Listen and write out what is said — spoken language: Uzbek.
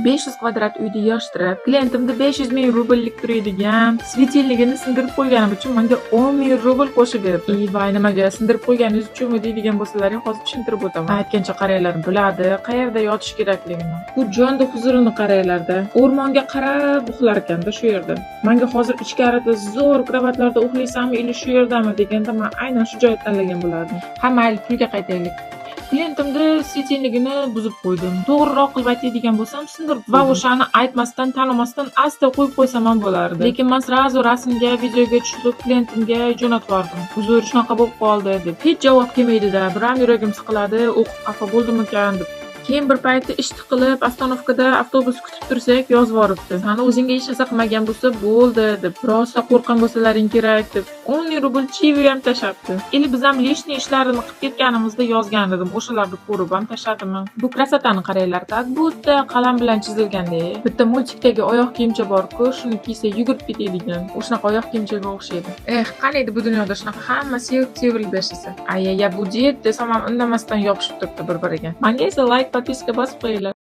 500 kvadrat uyda yig'ishtirib, klientimda 500 ming rubllik turadigan svetilligini sindirib qo'yganim uchun menga 10 ming rubl qo'shib berdi. Voy, nimaga sindirib qo'yganingiz uchunmi deydigan bo'lsalaring, hozir tushuntirib o'taman. Aytgancha qaranglar, biladi qayerda yotish kerakligini. Bu jonda huzurini qaranglarda. O'rmonga qarab uxlar ekanda shu yerda. Menga hozir ichkarida zo'r kravatlarda uxlaysanmi, ili shu yerdami deganda men aynan shu joyni tanlagan bo'lardim. Ha, mayli, pulga qaytaylik. Klientimda svetilligini buzib qo'ydim. To'g'riroq qilib aytadigan bo'lsam, sindirib va o'shani aytmasdan, tanimasdan asta qo'yib qo'ysam ham bo'lardi. Lekin men srazu rasmga, videoga tushirib klientimga jo'natib yubordim. Uzr, shunaqa bo'lib qoldi deb. Hech javob kelmaydi-da. Biram yuragim siqiladi, o'qib xafa bo'ldimikan deb. Keyin bir payti ish tiqilib, avtonovkada avtobus kutib tursak, yozib yuboribdi. Sana o'zingga hech narsa qilmagan bo'lsa bo'ldi deb. Rosa qo'rqgan bo'lsalaring kerak deb. 10 ming rubl chivi ham tashabdi. Ili biz ham lishniy ishlarini qilib ketganimizda yozgan edim. O'shalarni ko'rib ham tashadimi? Bu krasotani qaranglar, tak budda qalam bilan chizilgandek. Bitta multikdagi oyoq kiyimcha bor-ku, shuni kiysa yugurib ketadigan. O'shanaqa oyoq kiyimchaga o'xshaydi. Qaniydi bu dunyoda shunaqa hamma sevib yashasa. Ayya, bu jet desam ham indamasdan yopishib turibdi bir-biriga. Menga esa like, подписка bosib qo'yinglar.